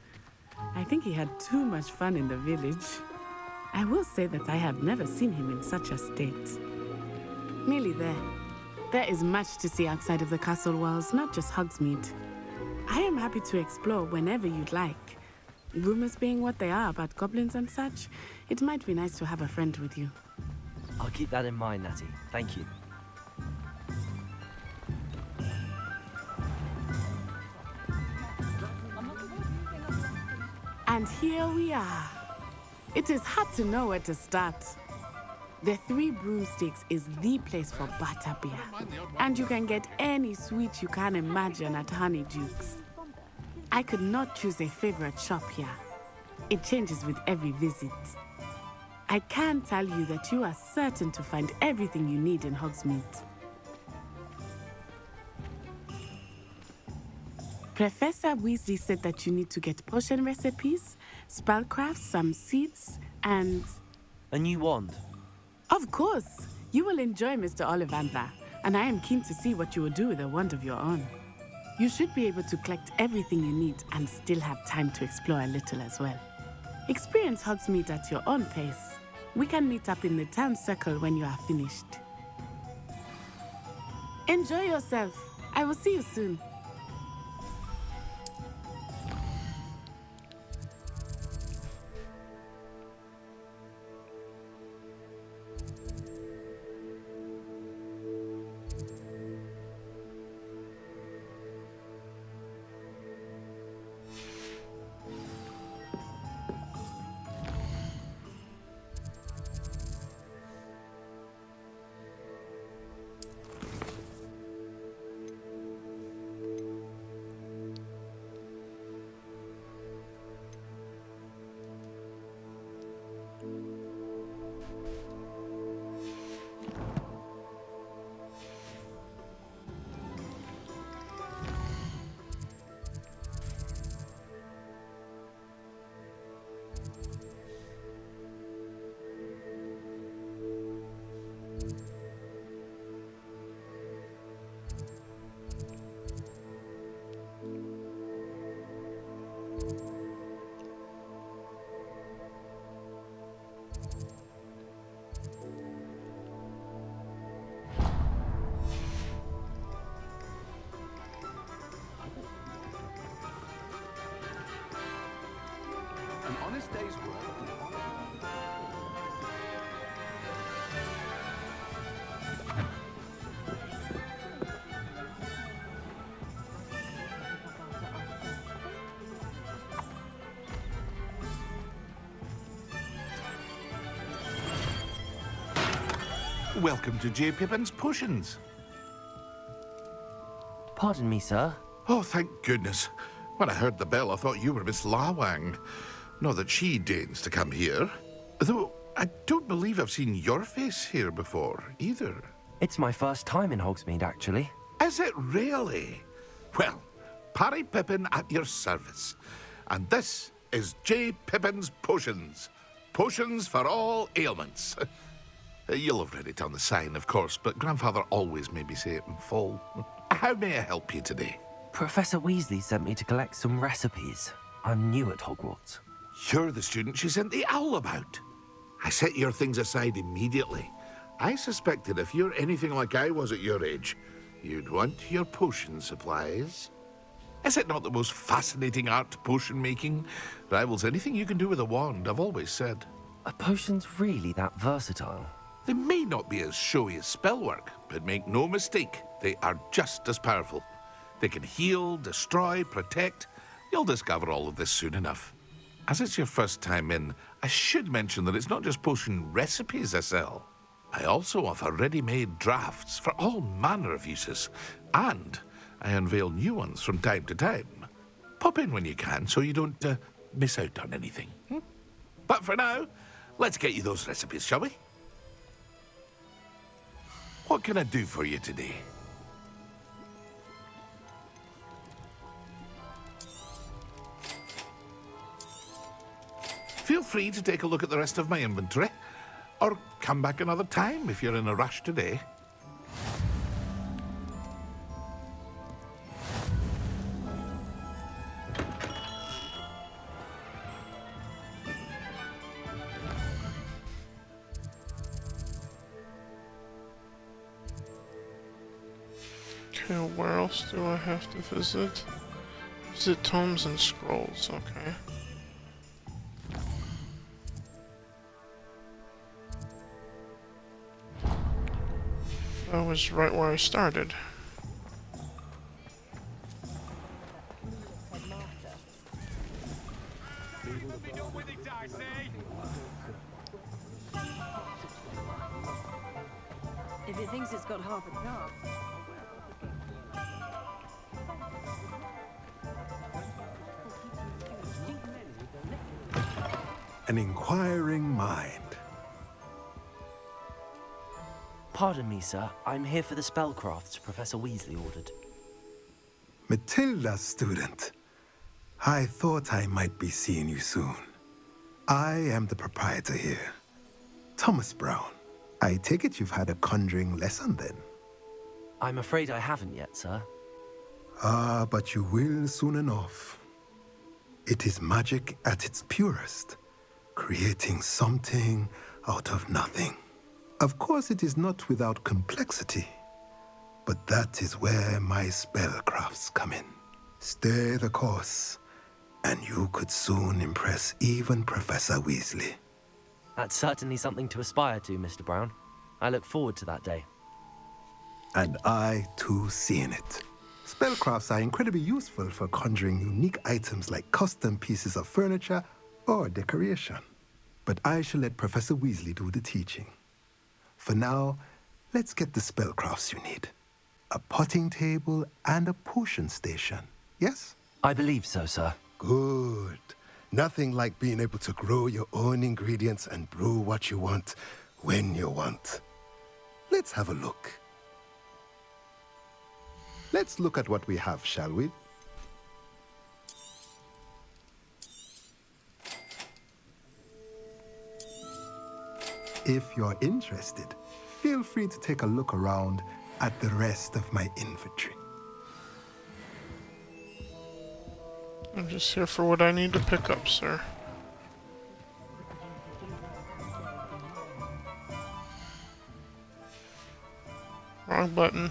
I think he had too much fun in the village. I will say that I have never seen him in such a state. Nearly there. There is much to see outside of the castle walls, not just Hogsmeade. I am happy to explore whenever you'd like. Rumors being what they are about goblins and such, it might be nice to have a friend with you. I'll keep that in mind, Natty. Thank you. And here we are. It is hard to know where to start. The Three Broomsticks is the place for butterbeer. And you can get any sweet you can imagine at Honeydukes. I could not choose a favorite shop here. It changes with every visit. I can tell you that you are certain to find everything you need in Hogsmeade. Professor Weasley said that you need to get potion recipes, spellcraft, some seeds, and... A new wand? Of course! You will enjoy Mr. Ollivander, and I am keen to see what you will do with a wand of your own. You should be able to collect everything you need and still have time to explore a little as well. Experience Hogsmeade at your own pace. We can meet up in the town circle when you are finished. Enjoy yourself. I will see you soon. An honest day's work. Welcome to J. Pippin's Potions. Pardon me, sir. Oh, thank goodness. When I heard the bell, I thought you were Miss Lawang. Not that she deigns to come here. Though, I don't believe I've seen your face here before, either. It's my first time in Hogsmeade, actually. Is it really? Well, Parry Pippin at your service. And this is J. Pippin's Potions. Potions for all ailments. You'll have read it on the sign, of course, but Grandfather always made me say it in full. How may I help you today? Professor Weasley sent me to collect some recipes. I'm new at Hogwarts. You're the student she sent the owl about. I set your things aside immediately. I suspected if you're anything like I was at your age, you'd want your potion supplies. Is it not the most fascinating art, potion making? Rivals anything you can do with a wand, I've always said. Are potions really that versatile? They may not be as showy as spellwork, but make no mistake, they are just as powerful. They can heal, destroy, protect. You'll discover all of this soon enough. As it's your first time in, I should mention that it's not just potion recipes I sell. I also offer ready-made drafts for all manner of uses, and I unveil new ones from time to time. Pop in when you can so you don't miss out on anything. But for now, let's get you those recipes, shall we? What can I do for you today? Feel free to take a look at the rest of my inventory, or come back another time if you're in a rush today. Okay, where else do I have to visit? Visit tomes and scrolls, okay. That was right where I started. If it thinks it's got half a cup. An inquiring mind. Pardon me, sir. I'm here for the spellcrafts Professor Weasley ordered. Matilda, student. I thought I might be seeing you soon. I am the proprietor here, Thomas Brown. I take it you've had a conjuring lesson then? I'm afraid I haven't yet, sir. Ah, but you will soon enough. It is magic at its purest, creating something out of nothing. Of course, it is not without complexity, but that is where my spellcrafts come in. Stay the course, and you could soon impress even Professor Weasley. That's certainly something to aspire to, Mr. Brown. I look forward to that day. And I, too, seeing it. Spellcrafts are incredibly useful for conjuring unique items like custom pieces of furniture or decoration. But I shall let Professor Weasley do the teaching. For now, let's get the spellcrafts you need. A potting table and a potion station, yes? I believe so, sir. Good. Nothing like being able to grow your own ingredients and brew what you want when you want. Let's have a look. Let's look at what we have, shall we? If you're interested, feel free to take a look around at the rest of my inventory. I'm just here for what I need to pick up, sir. Wrong button.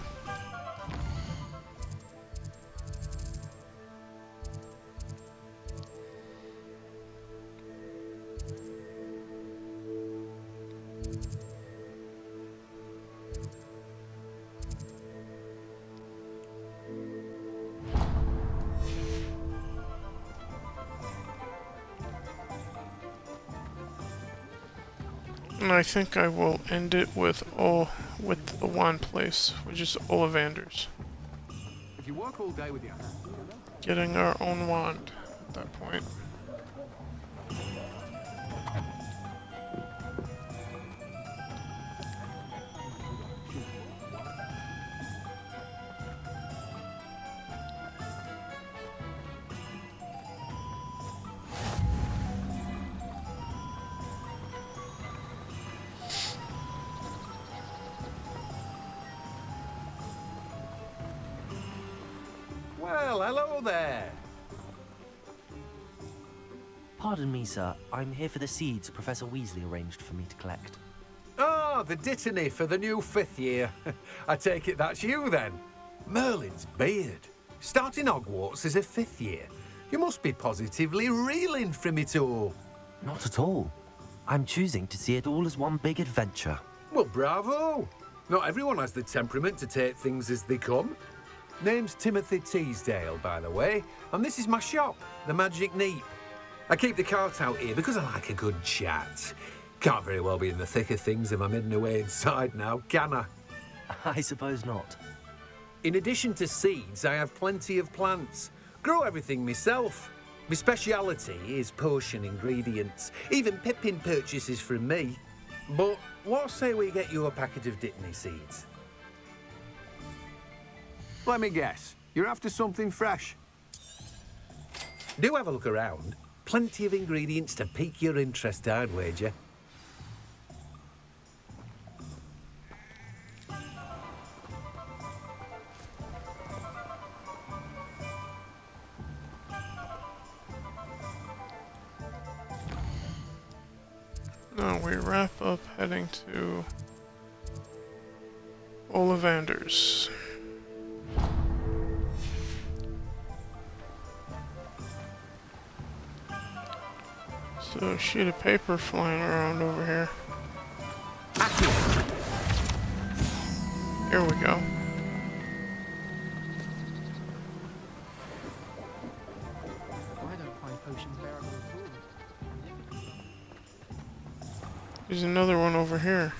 And I think I will end it with the wand place, which is Ollivander's. If you walk all day with your hand, Getting our own wand at that point. Well, hello there. Pardon me, sir. I'm here for the seeds Professor Weasley arranged for me to collect. Oh, the dittany for the new 5th year. I take it that's you, then. Merlin's beard. Starting Hogwarts as a 5th year. You must be positively reeling from it all. Not at all. I'm choosing to see it all as one big adventure. Well, bravo. Not everyone has the temperament to take things as they come. Name's Timothy Teasdale, by the way, and this is my shop, the Magic Neep. I keep the cart out here because I like a good chat. Can't very well be in the thick of things if I'm hidden away inside now, can I? I suppose not. In addition to seeds, I have plenty of plants. Grow everything myself. My speciality is potion ingredients. Even Pippin purchases from me. But what say we get you a packet of Dittany seeds? Let me guess. You're after something fresh. Do have a look around. Plenty of ingredients to pique your interest, I'd wager. Now we wrap up heading to Ollivander's. So a sheet of paper flying around over here. Here we go. I don't find potions bearable at all. There's another one over here.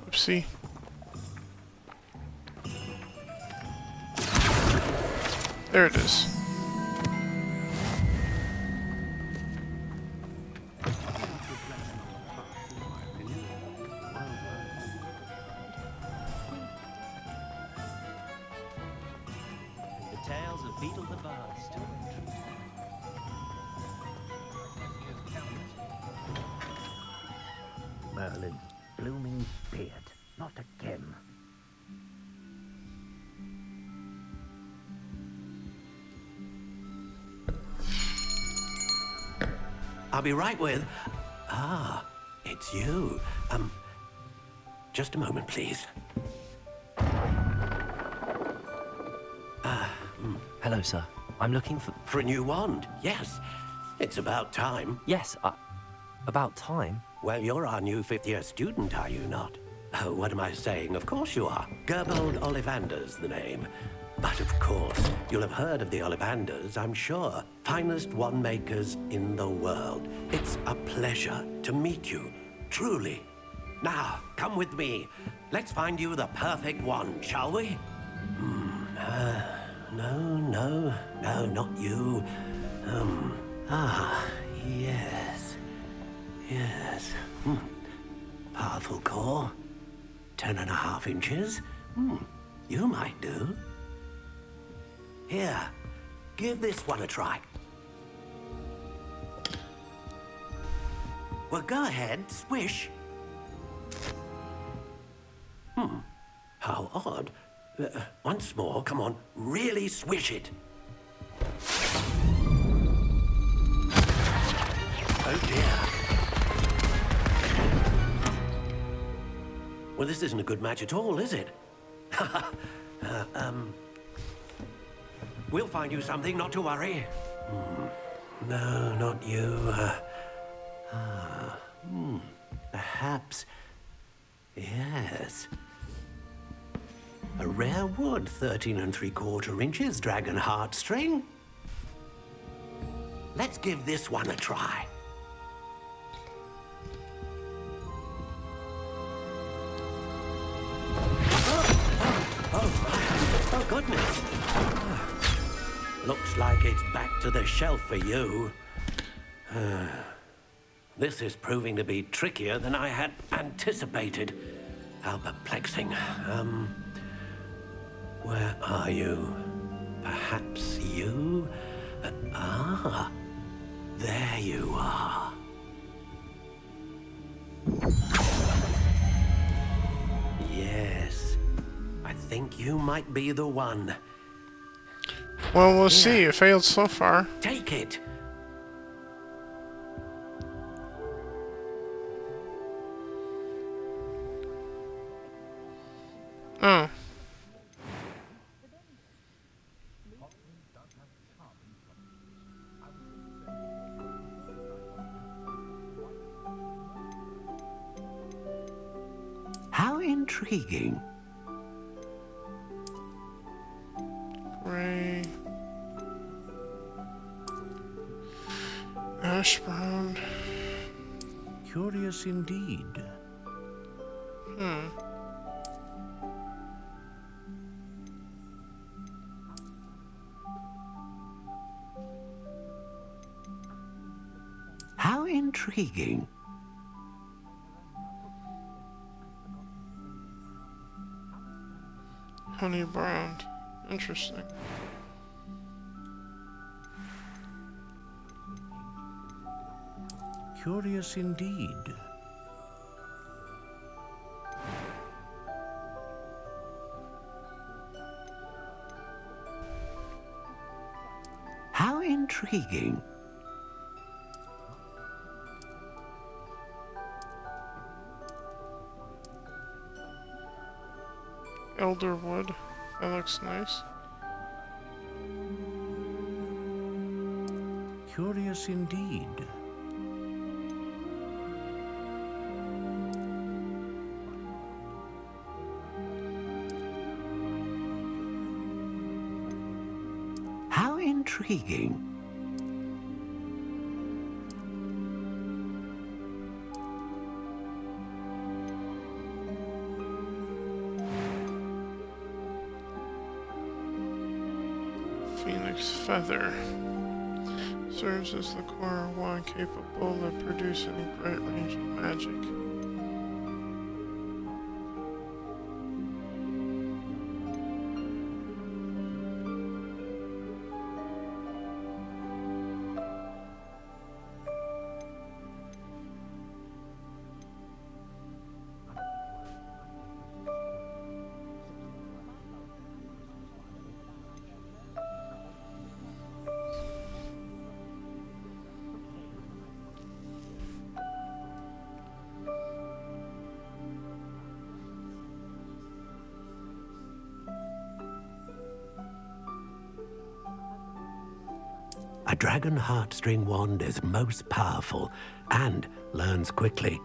Oopsie. There it is. The tales of Beetle the Vast. Merlin, blooming beard, not again. I'll be right with... Ah, it's you. Just a moment, please. Hello, sir. I'm looking for... For a new wand, yes. It's about time. Yes, about time? Well, you're our new 5th-year student, are you not? Oh, what am I saying? Of course you are. Gerbold Ollivander's the name. But of course, you'll have heard of the Ollivanders, I'm sure. Finest wand makers in the world. It's a pleasure to meet you, truly. Now, come with me. Let's find you the perfect wand, shall we? No, not you. Yes. Powerful core. 10.5 inches. You might do. Here, give this one a try. Well, go ahead, swish. How odd. Once more, come on, really swish it. Oh dear. Well, this isn't a good match at all, is it? We'll find you something, not to worry. No, not you. Perhaps. Yes. A rare wood, 13 3/4 inches, dragon heartstring. Let's give this one a try. Oh, goodness. Looks like it's back to the shelf for you. This is proving to be trickier than I had anticipated. How perplexing. Where are you? Perhaps you? There you are. Yes. think you might be the one. Well, we'll see. It failed so far. Take it. Oh. How intriguing. Gray. Ash brown. Curious indeed. How intriguing. Honey brown. Interesting. Curious indeed. How intriguing. Elderwood. That looks nice. Curious indeed. How intriguing. Phoenix feather. Serves as the core wand capable of producing a great range of magic. A dragon heartstring wand is most powerful and learns quickly.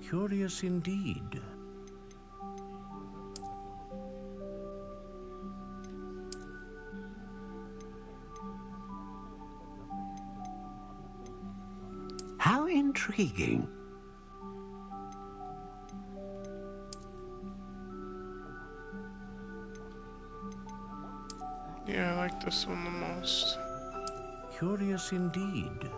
Curious indeed. How intriguing. Yeah, I like this one the most. Curious indeed.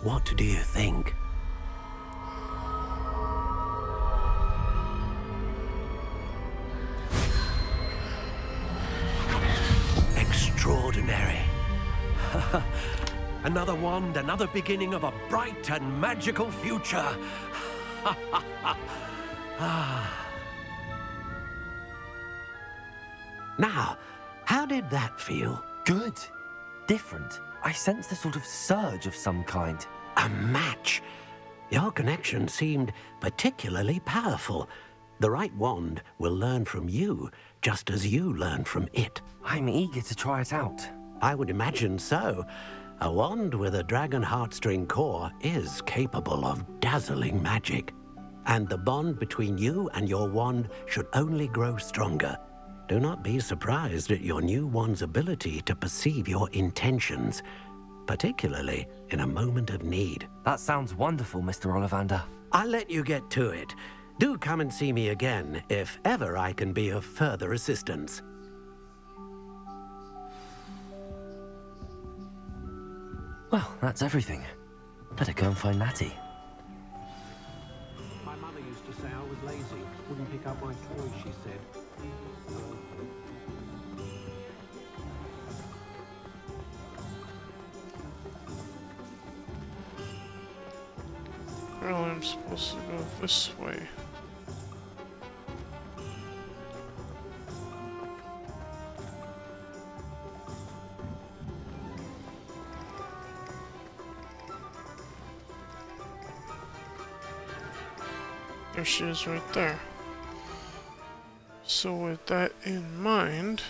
What do you think? Extraordinary. Another wand, another beginning of a bright and magical future. Now, how did that feel? Good. Different. I sensed a sort of surge of some kind. A match. Your connection seemed particularly powerful. The right wand will learn from you, just as you learn from it. I'm eager to try it out. I would imagine so. A wand with a dragon heartstring core is capable of dazzling magic. And the bond between you and your wand should only grow stronger. Do not be surprised at your new wand's ability to perceive your intentions, particularly in a moment of need. That sounds wonderful, Mr. Ollivander. I'll let you get to it. Do come and see me again if ever I can be of further assistance. Well, that's everything. Better go and find Natty. My mother used to say I was lazy. Wouldn't pick up my toys, she said. Well, I'm supposed to go this way. There she is right there. So with that in mind,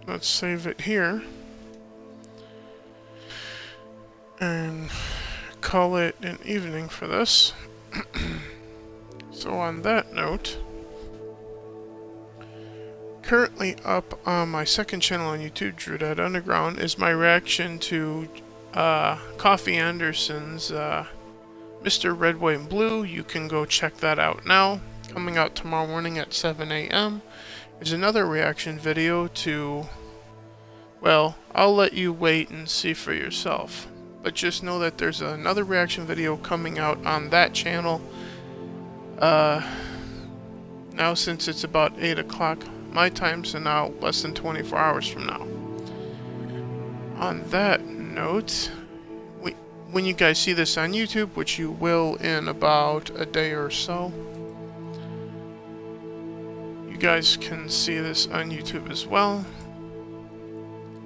let's save it here and call it an evening for this. So on that note, currently up on my second channel on YouTube, Drew Dad Underground, is my reaction to Coffee Anderson's Mr. Red, White, and Blue. You can go check that out now. Coming out tomorrow morning at 7 a.m. is another reaction video to, well, I'll let you wait and see for yourself. But just know that there's another reaction video coming out on that channel. Now since it's about 8 o'clock my time, so now less than 24 hours from now. On that note, when you guys see this on YouTube, which you will in about a day or so, you guys can see this on YouTube as well.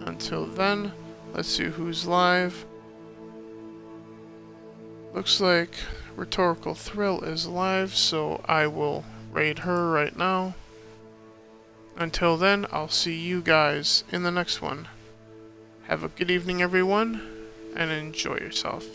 Until then, let's see who's live. Looks like Rhetorical Thrill is live, so I will raid her right now. Until then, I'll see you guys in the next one. Have a good evening, everyone, and enjoy yourself.